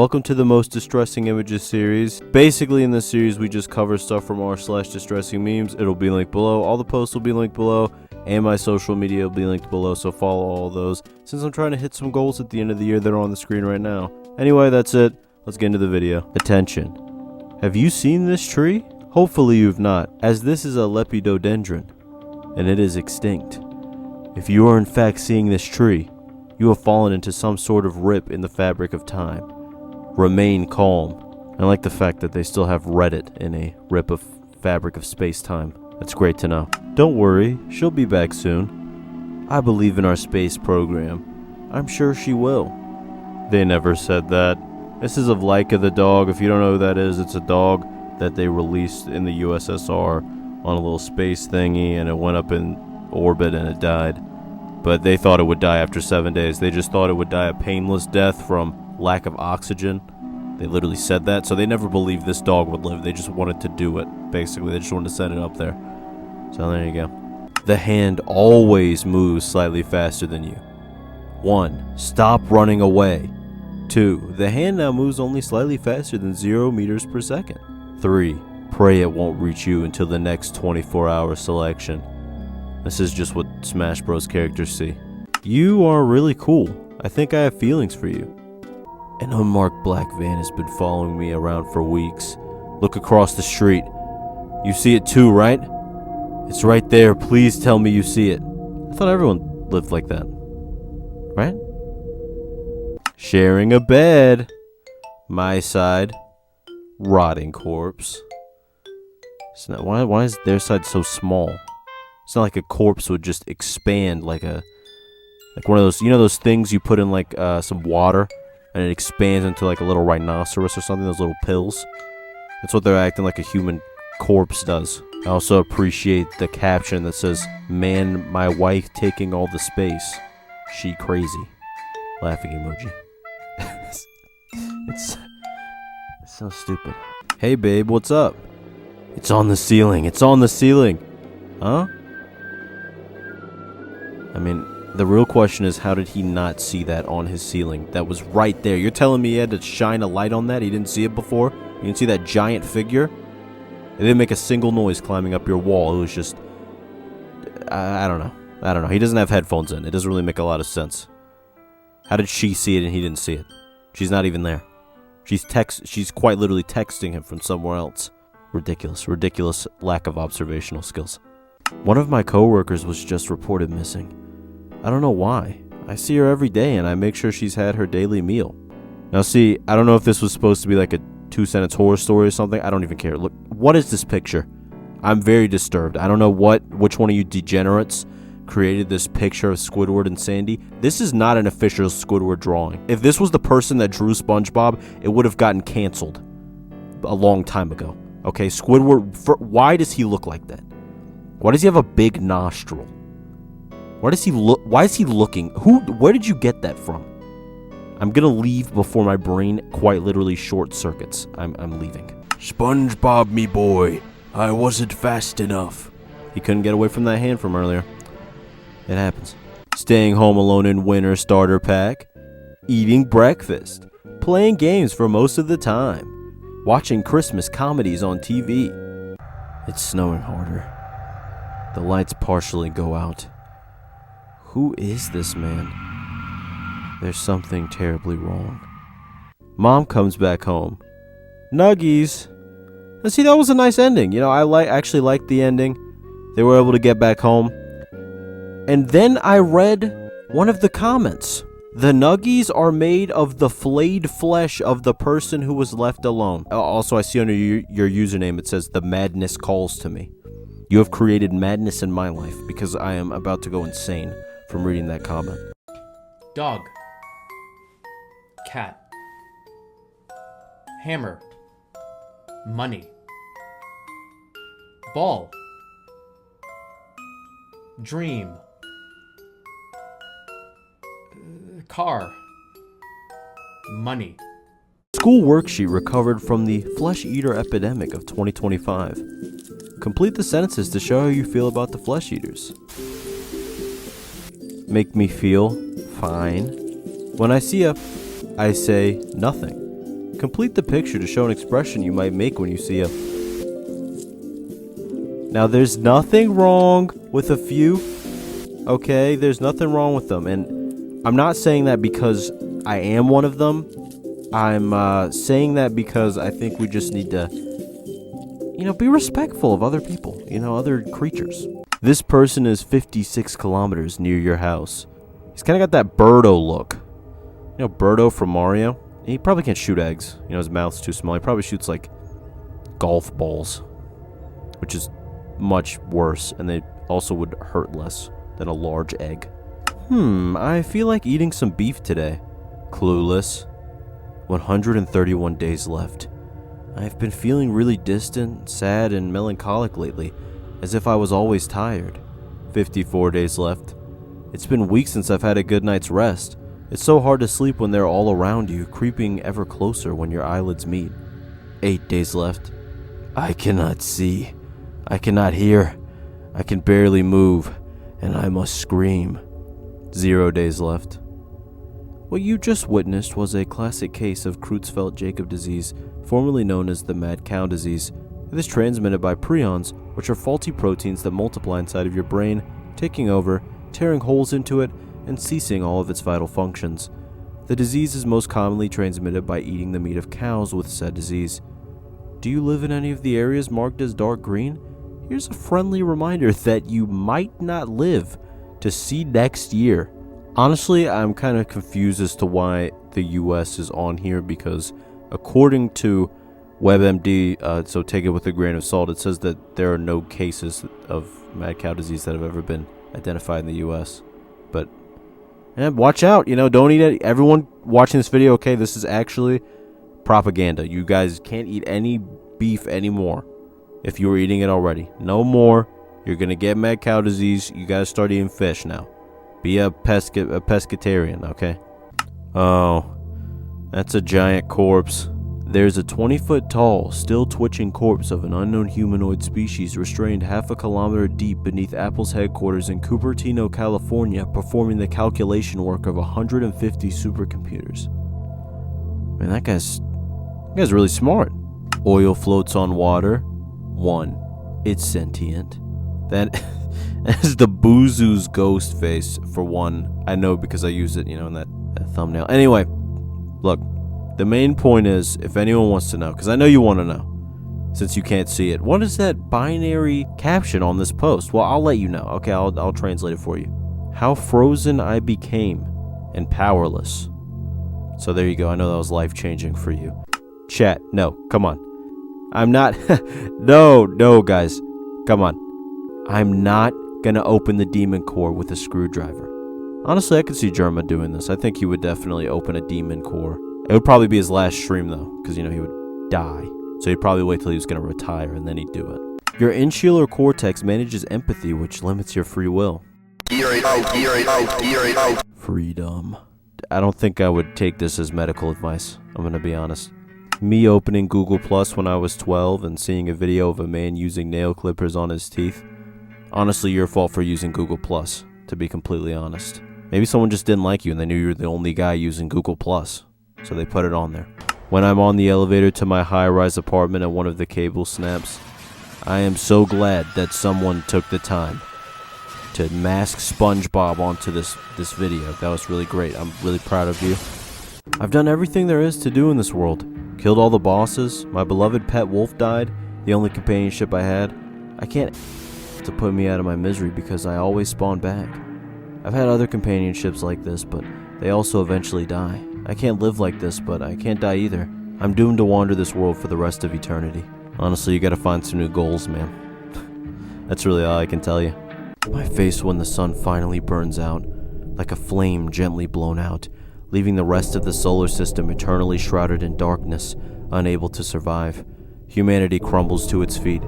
Welcome to the Most Distressing Images series. Basically, in this series, we just cover stuff from r/distressingmemes. It'll be linked below. All the posts will be linked below, and my social media will be linked below, so follow all of those, since I'm trying to hit some goals at the end of the year that are on the screen right now. Anyway, that's it. Let's get into the video. Attention. Have you seen this tree? Hopefully you've not, as this is a lepidodendron, and it is extinct. If you are in fact seeing this tree, you have fallen into some sort of rip in the fabric of time. Remain calm. I like the fact that they still have Reddit in a rip of fabric of space-time. That's great to know. Don't worry, she'll be back soon. I believe in our space program. I'm sure she will. They never said that. This is of Laika the dog. If you don't know who that is, it's a dog that they released in the USSR on a little space thingy, and it went up in orbit and it died. But they thought it would die after 7 days. They just thought it would die a painless death from lack of oxygen. They literally said that, so they never believed this dog would live. They just wanted to do it, basically. They just wanted to set it up there. So there you go. The hand always moves slightly faster than you. 1. Stop running away. 2. The hand now moves only slightly faster than 0 meters per second. 3. Pray it won't reach you until the next 24-hour selection. This is just what Smash Bros. Characters see. You are really cool. I think I have feelings for you. An unmarked black van has been following me around for weeks. Look across the street. You see it too, right? It's right there. Please tell me you see it. I thought everyone lived like that. Right? Sharing a bed. My side. Rotting corpse. It's not, why is their side so small? It's not like a corpse would just expand like one of those, you know, those things you put in like some water and it expands into like a little rhinoceros or something, those little pills. That's what they're acting like a human corpse does. I also appreciate the caption that says, "Man, my wife taking all the space. She crazy." Laughing emoji. It's so stupid. Hey babe, what's up? It's on the ceiling. It's on the ceiling. Huh? I mean, the real question is, how did he not see that on his ceiling? That was right there. You're telling me he had to shine a light on that? He didn't see it before? You didn't see that giant figure? It didn't make a single noise climbing up your wall. It was just... I don't know. I don't know. He doesn't have headphones in. It doesn't really make a lot of sense. How did she see it and he didn't see it? She's not even there. She's quite literally texting him from somewhere else. Ridiculous. Ridiculous lack of observational skills. One of my coworkers was just reported missing. I don't know why. I see her every day and I make sure she's had her daily meal. Now see, I don't know if this was supposed to be like a 2-sentence horror story or something. I don't even care. Look, what is this picture? I'm very disturbed. I don't know which one of you degenerates created this picture of Squidward and Sandy. This is not an official Squidward drawing. If this was the person that drew SpongeBob, it would have gotten canceled a long time ago. Okay, Squidward, why does he look like that? Why does he have a big nostril? Why is he looking? Where did you get that from? I'm gonna leave before my brain quite literally short circuits. I'm leaving. SpongeBob, me boy, I wasn't fast enough. He couldn't get away from that hand from earlier. It happens. Staying home alone in winter starter pack. Eating breakfast. Playing games for most of the time. Watching Christmas comedies on TV. It's snowing harder. The lights partially go out. Who is this man? There's something terribly wrong. Mom comes back home. Nuggies. And see, that was a nice ending. You know, I actually liked the ending. They were able to get back home. And then I read one of the comments. The Nuggies are made of the flayed flesh of the person who was left alone. Also, I see under your username it says, "The madness calls to me." You have created madness in my life because I am about to go insane from reading that comment. Dog. Cat. Hammer. Money. Ball. Dream. Car. Money. School worksheet recovered from the flesh eater epidemic of 2025. Complete the sentences to show how you feel about the flesh eaters. Make me feel fine. When I see a, I say nothing. Complete the picture to show an expression you might make when you see a... Now, there's nothing wrong with a few, okay? There's nothing wrong with them, and I'm not saying that because I am one of them. I'm saying that because I think we just need to, be respectful of other people, other creatures. This person is 56 kilometers near your house. He's kind of got that Birdo look. Birdo from Mario? He probably can't shoot eggs. His mouth's too small. He probably shoots, like, golf balls, which is much worse, and they also would hurt less than a large egg. I feel like eating some beef today. Clueless. 131 days left. I've been feeling really distant, sad, and melancholic lately, as if I was always tired. 54 days left. It's been weeks since I've had a good night's rest. It's so hard to sleep when they're all around you, creeping ever closer when your eyelids meet. 8 days left. I cannot see. I cannot hear. I can barely move, and I must scream. 0 days left. What you just witnessed was a classic case of Creutzfeldt-Jakob disease, formerly known as the mad cow disease. It is transmitted by prions, which are faulty proteins that multiply inside of your brain, taking over, tearing holes into it, and ceasing all of its vital functions. The disease is most commonly transmitted by eating the meat of cows with said disease. Do you live in any of the areas marked as dark green? Here's a friendly reminder that you might not live to see next year. Honestly, I'm kind of confused as to why the US is on here, because according to WebMD, so take it with a grain of salt, it says that there are no cases of mad cow disease that have ever been identified in the US. But watch out, don't eat it. Everyone watching this video, okay, this is actually propaganda. You guys can't eat any beef anymore if you were eating it already. No more. You're going to get mad cow disease. You got to start eating fish now. Be a pescatarian, okay? Oh, that's a giant corpse. There's a 20-foot-tall, still twitching corpse of an unknown humanoid species restrained half a kilometer deep beneath Apple's headquarters in Cupertino, California, performing the calculation work of 150 supercomputers. Man, that guy's really smart. Oil floats on water. 1. It's sentient. That is the Boozoo's ghost face, for one. I know because I used it, in that thumbnail. Anyway, look. The main point is, if anyone wants to know, because I know you want to know, since you can't see it, what is that binary caption on this post? Well, I'll let you know. Okay, I'll translate it for you. How frozen I became and powerless. So there you go. I know that was life-changing for you. Chat, no, come on. I'm not... No, guys. Come on. I'm not going to open the demon core with a screwdriver. Honestly, I could see Germa doing this. I think he would definitely open a demon core. It would probably be his last stream, though, because, he would die. So he'd probably wait till he was going to retire, and then he'd do it. Your insular cortex manages empathy, which limits your free will. Freedom. I don't think I would take this as medical advice. I'm going to be honest. Me opening Google Plus when I was 12 and seeing a video of a man using nail clippers on his teeth. Honestly, your fault for using Google Plus, to be completely honest. Maybe someone just didn't like you and they knew you were the only guy using Google Plus. So they put it on there. When I'm on the elevator to my high-rise apartment and one of the cables snaps, I am so glad that someone took the time to mask SpongeBob onto this video. That was really great. I'm really proud of you. I've done everything there is to do in this world. Killed all the bosses. My beloved pet wolf died. The only companionship I had. I can't to put me out of my misery because I always spawn back. I've had other companionships like this, but they also eventually die. I can't live like this, but I can't die either. I'm doomed to wander this world for the rest of eternity. Honestly, you gotta find some new goals, man. That's really all I can tell you. My face when the sun finally burns out, like a flame gently blown out, leaving the rest of the solar system eternally shrouded in darkness, unable to survive. Humanity crumbles to its feet.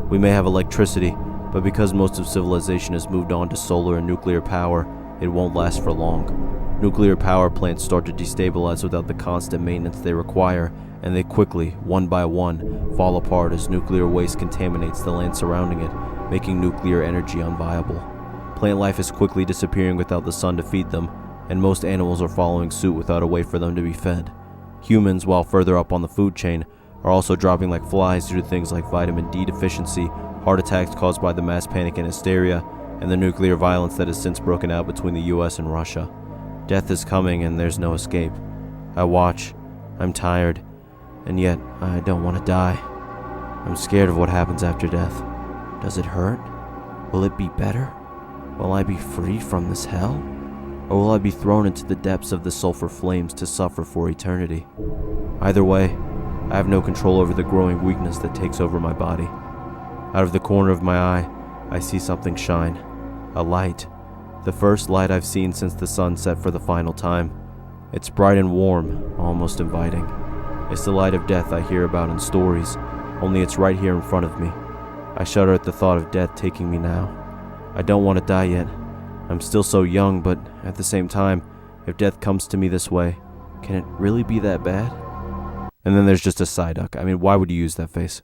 We may have electricity, but because most of civilization has moved on to solar and nuclear power, it won't last for long. Nuclear power plants start to destabilize without the constant maintenance they require, and they quickly, one by one, fall apart as nuclear waste contaminates the land surrounding it, making nuclear energy unviable. Plant life is quickly disappearing without the sun to feed them, and most animals are following suit without a way for them to be fed. Humans, while further up on the food chain, are also dropping like flies due to things like vitamin D deficiency, heart attacks caused by the mass panic and hysteria, and the nuclear violence that has since broken out between the US and Russia. Death is coming and there's no escape. I watch, I'm tired, and yet I don't want to die. I'm scared of what happens after death. Does it hurt? Will it be better? Will I be free from this hell? Or will I be thrown into the depths of the sulfur flames to suffer for eternity? Either way, I have no control over the growing weakness that takes over my body. Out of the corner of my eye, I see something shine. A light. The first light I've seen since the sun set for the final time. It's bright and warm, almost inviting. It's the light of death I hear about in stories, only it's right here in front of me. I shudder at the thought of death taking me now. I don't want to die yet. I'm still so young, but at the same time, if death comes to me this way, can it really be that bad? And then there's just a side duck. I mean, why would you use that face?